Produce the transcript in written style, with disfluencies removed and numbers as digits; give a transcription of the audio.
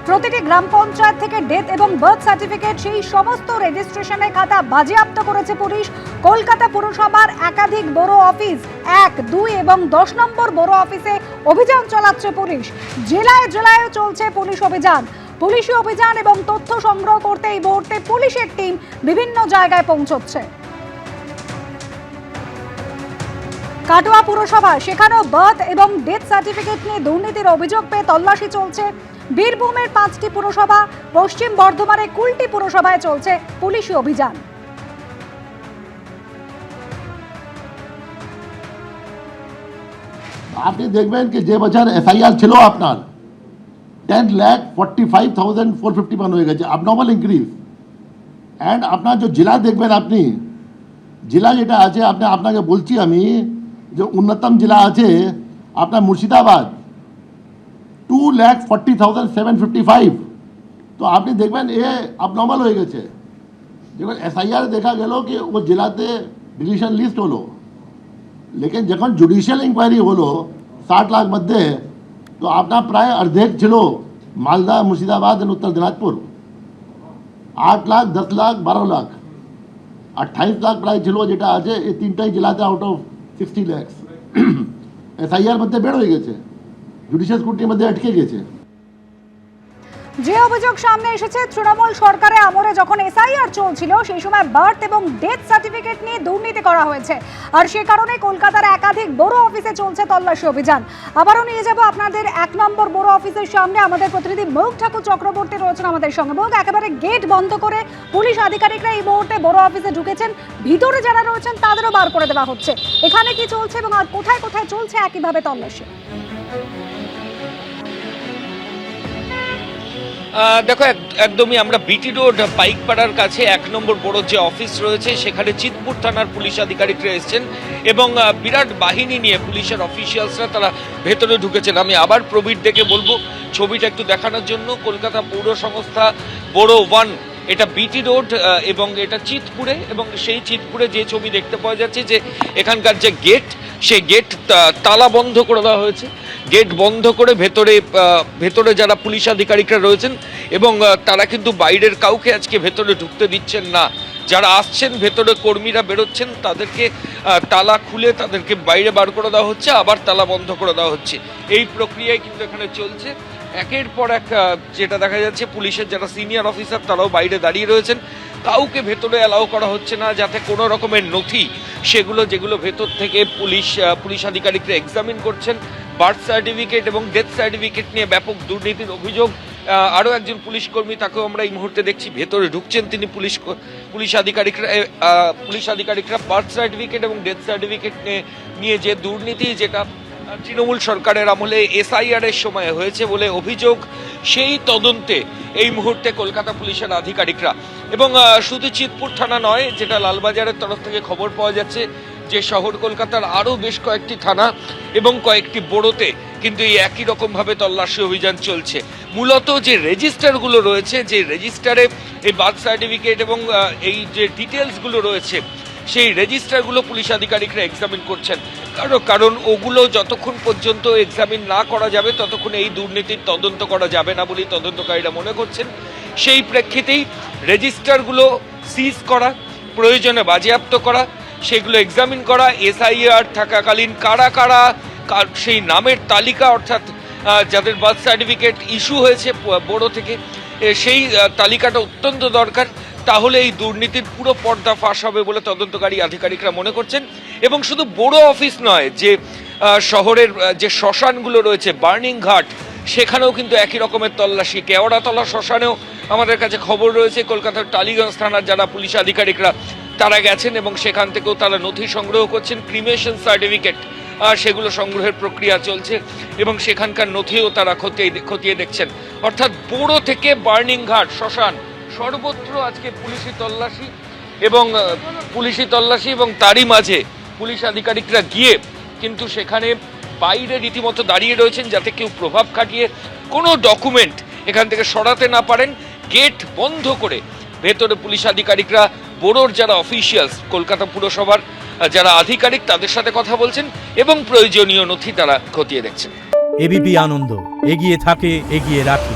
প্রতিটি গ্রাম পঞ্চায়েত থেকে ডেথ এবং বার্থ সার্টিফিকেট সেই সমস্ত রেজিস্ট্রেশনের খাতা বাজেয়াপ্ত করেছে পুলিশ। কলকাতা পুরসভার একাধিক বড় অফিস 1, 2 এবং 10 নম্বর বড় অফিসে অভিযান চালাচ্ছে পুলিশ। জেলায় জেলায় চলছে পুলিশ অভিযান। পুলিশি অভিযান এবং তথ্য সংগ্রহ করতে এই মুহূর্তে পুলিশের টিম বিভিন্ন জায়গায় পৌঁছচ্ছে। কাটোয়া পুরসভা, সেখানেও বার্থ এবং ডেথ সার্টিফিকেট নিয়ে দুর্নীতির অভিযোগ পেয়ে তল্লাশি চলছে। বীরভূমের 5টি পুরসভা, পশ্চিম বর্ধমানের কুলটি পুরসভায় চলছে পুলিশি অভিযান। আপনি দেখবেন কি যে বছর এসআইআর ছিল আপনার 10,45,451 হয়ে গেছে, abnormal increase। অ্যান্ড আপনার যে জেলা দেখবেন, আপনি জেলা যেটা আছে, আপনাকে বলছি আমি, যে উন্নতম জেলা আছে আপনার মুর্শিদাবাদ, 2,40,755। তো আপনি দেখবেন এ abnormal হয়ে গেছে। যখন এসআইআর দেখা গেল কি ও জেলাতে ডিলিশন লিস্ট হলো, लेकिन যখন জুডিশিয়াল ইনকোয়ারি হলো 60 লাখ মধ্যে, তো আপনার প্রায় অর্ধেক ছিল মালদা, মুর্শিদাবাদ এবং উত্তর দিনাজপুর। 8 লাখ, 10 লাখ, 12 লাখ, 28 লাখ প্রায় ছিল যেটা আছে এই তিনটাই জেলাতে আউট অফ 60 লাখ। এসআইআর মধ্যে বের হয়ে গেছে, জুডিশিয়াল স্ক্রুটিনির মধ্যে আটকে গেছে। যে অভিযোগ সামনে এসেছে, তৃণমূল সরকারের আমলে যখন এসআইআর চলছিল সেই সময় বার্থ এবং ডেথ সার্টিফিকেট নিয়ে দুর্নীতি করা হয়েছে, আর সে কারণে কলকাতার একাধিক বড় অফিসে চলছে তল্লাশি অভিযান। আবারও নিয়ে যাব আপনাদের 1 নম্বর বড় অফিসের সামনে। আমাদের প্রতিনিধি মৌক ঠাকুর চক্রবর্তী রয়েছেন আমাদের সঙ্গে। মৌক, একেবারে গেট বন্ধ করে পুলিশ আধিকারিকরা এই মুহূর্তে বড় অফিসে ঢুকেছেন, ভিতরে যারা রয়েছেন তাদেরও বার করে দেওয়া হচ্ছে। এখানে কি চলছে এবং আর কোথায় কোথায় চলছে একইভাবে তল্লাশি? দেখো, একদমই আমরা বিটি রোড পাইকপাড়ার কাছে 1 নম্বর বড় যে অফিস রয়েছে সেখানে চিতপুর থানার পুলিশ আধিকারিকরা এসেছেন এবং বিরাট বাহিনী নিয়ে পুলিশের অফিসিয়ালসরা তারা ভেতরে ঢুকেছেন। আমি আবার প্রবীর ডেকে বলবো ছবিটা একটু দেখানোর জন্য। কলকাতা পৌর সংস্থা বড় 1, এটা বিটি রোড এবং এটা চিতপুরে, এবং সেই চিতপুরে যে ছবি দেখতে পাওয়া যাচ্ছে যে এখানকার যে গেট, সেই গেট তালা বন্ধ করে দেওয়া হয়েছে। গেট বন্ধ করে ভেতরে যারা পুলিশ আধিকারিকরা রয়েছেন এবং তারা কিন্তু বাইরের কাউকে আজকে ভেতরে ঢুকতে দিচ্ছেন না। যারা আসছেন ভেতরে কর্মীরা বেরোচ্ছেন তাদেরকে তালা খুলে তাদেরকে বাইরে বার করে দেওয়া হচ্ছে, আবার তালা বন্ধ করে দেওয়া হচ্ছে। এই প্রক্রিয়ায় কিন্তু এখানে চলছে। একের পর এক যেটা দেখা যাচ্ছে, পুলিশের যারা সিনিয়র অফিসার তারাও বাইরে দাঁড়িয়ে রয়েছেন। কাউকে ভেতরে অ্যালাউ করা হচ্ছে না, যাতে কোনো রকমের নথি যেগুলো ভেতর থেকে পুলিশ আধিকারিকরা এক্সামিন করছেন। বার্থ সার্টিফিকেট এবং ডেথ সার্টিফিকেট নিয়ে ব্যাপক দুর্নীতির অভিযোগ। আরও একজন পুলিশ কর্মী, তাকেও আমরা এই মুহূর্তে দেখছি ভেতরে ঢুকছেন তিনি। পুলিশ আধিকারিকরা বার্থ সার্টিফিকেট এবং ডেথ সার্টিফিকেট নিয়ে যে দুর্নীতি, যেটা তৃণমূল সরকারের আমলে এসআইআর এর সময় হয়েছে বলে অভিযোগ, সেই তদন্তে এই মুহূর্তে কলকাতা পুলিশের আধিকারিকরা। এবং শুধু চিতপুর থানা নয়, যেটা লালবাজারের তরফ থেকে খবর পাওয়া যাচ্ছে যে শহর কলকাতার আরও বেশ কয়েকটি থানা এবং কয়েকটি বড়োতে কিন্তু এই একই রকমভাবে তল্লাশি অভিযান চলছে। মূলত যে রেজিস্টারগুলো রয়েছে, যে রেজিস্টারে এই বার্থ সার্টিফিকেট এবং এই যে ডিটেলসগুলো রয়েছে, সেই রেজিস্টারগুলো পুলিশ আধিকারিকরা এক্সামিন করছেন। কারণ ওগুলো যতক্ষণ পর্যন্ত এক্সামিন না করা যাবে ততক্ষণ এই দুর্নীতির তদন্ত করা যাবে না বলেই তদন্তকারীরা মনে করছেন। সেই প্রেক্ষিতেই রেজিস্টারগুলো সিজ করা, প্রয়োজনে বাজেয়াপ্ত করা, সেগুলো এক্সামিন করা, এসআইআর থাকাকালীন কারা সেই নামের তালিকা, অর্থাৎ যাদের বার্থ সার্টিফিকেট ইস্যু হয়েছে বড় থেকে, সেই তালিকাটা অত্যন্ত দরকার। তাহলে এই দুর্নীতির পুরো পর্দা ফাঁস হবে বলে তদন্তকারী আধিকারিকরা মনে করছেন। এবং শুধু বড় অফিস নয়, যে শহরের যে শ্মশানগুলো রয়েছে, বার্নিং ঘাট, সেখানেও কিন্তু একই রকমের তল্লাশি। কেওড়াতলা শ্মশানেও আমাদের কাছে খবর রয়েছে কলকাতার টালিগঞ্জ থানার যারা পুলিশ আধিকারিকরা তারা গেছেন এবং সেখান থেকেও তারা নথি সংগ্রহ করছেন, ক্রিমেশন সার্টিফিকেট, সেগুলো সংগ্রহের প্রক্রিয়া চলছে এবং সেখানকার নথিও তারা খতিয়ে দেখছেন। অর্থাৎ বড় থেকে বার্নিং ঘাট, শ্মশান, সর্বত্র আজকে পুলিশি তল্লাশি এবং তারই মাঝে পুলিশ আধিকারিকরা গিয়ে কিন্তু সেখানে বাইরে রীতিমতো দাঁড়িয়ে রয়েছেন, যাতে কেউ প্রভাব খাটিয়ে কোনো ডকুমেন্ট এখান থেকে সরাতে না পারেন। গেট বন্ধ করে ভেতরে পুলিশ আধিকারিকরা বড়োর যারা অফিসিয়ালস, কলকাতা পুরসভার যারা আধিকারিক, তাদের সাথে কথা বলছেন এবং প্রয়োজনীয় নথি তারা খতিয়ে দেখছেন। এবিপি আনন্দ, এগিয়ে থাকে, এগিয়ে রাখে।